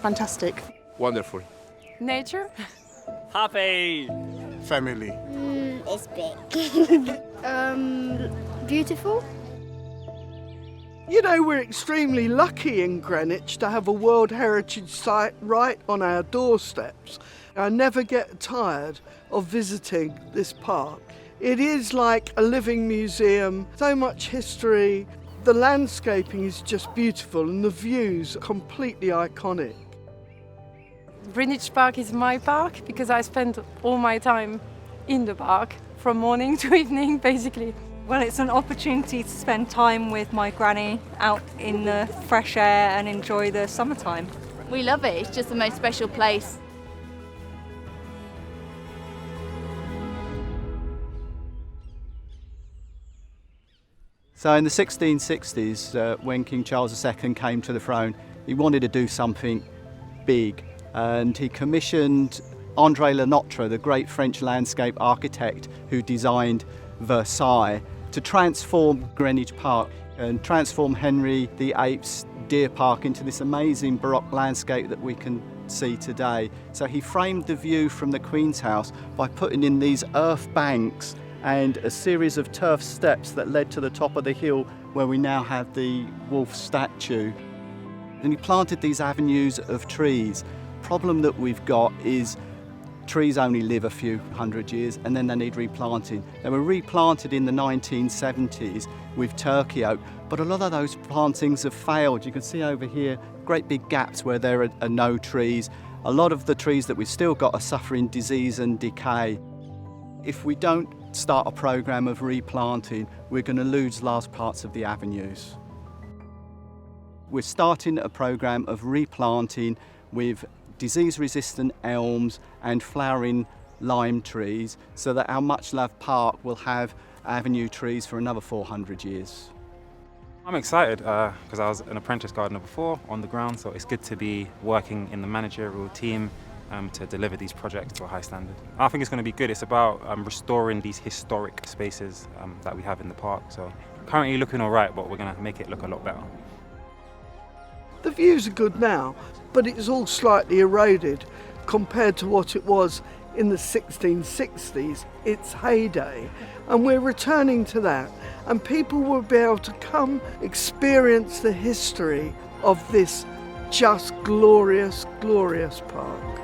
Fantastic. Wonderful. Nature. Happy. Family. It's big. Beautiful. You know, we're extremely lucky in Greenwich to have a World Heritage Site right on our doorsteps. I never get tired of visiting this park. It is like a living museum, so much history. The landscaping is just beautiful and the views are completely iconic. Greenwich Park is my park because I spend all my time in the park from morning to evening, basically. Well, it's an opportunity to spend time with my granny out in the fresh air and enjoy the summertime. We love it. It's just the most special place. So in the 1660s, when King Charles II came to the throne, he wanted to do something big, and he commissioned Andre Le Notre, the great French landscape architect who designed Versailles, to transform Greenwich Park and transform Henry VIII's Deer Park into this amazing Baroque landscape that we can see today. So he framed the view from the Queen's House by putting in these earth banks and a series of turf steps that led to the top of the hill where we now have the wolf statue. And he planted these avenues of trees. Problem that we've got is trees only live a few hundred years and then they need replanting. They were replanted in the 1970s with Turkey oak, but a lot of those plantings have failed. You can see over here great big gaps where there are no trees. A lot of the trees that we've still got are suffering disease and decay. If we don't start a programme of replanting, we're going to lose large parts of the avenues. We're starting a programme of replanting with disease-resistant elms and flowering lime trees so that our much-loved park will have avenue trees for another 400 years. I'm excited because I was an apprentice gardener before on the ground, so it's good to be working in the managerial team to deliver these projects to a high standard. I think it's going to be good. It's about restoring these historic spaces that we have in the park. So currently looking all right, but we're going to make it look a lot better. The views are good now, but it's all slightly eroded compared to what it was in the 1660s, its heyday. And we're returning to that. And people will be able to come experience the history of this just glorious, glorious park.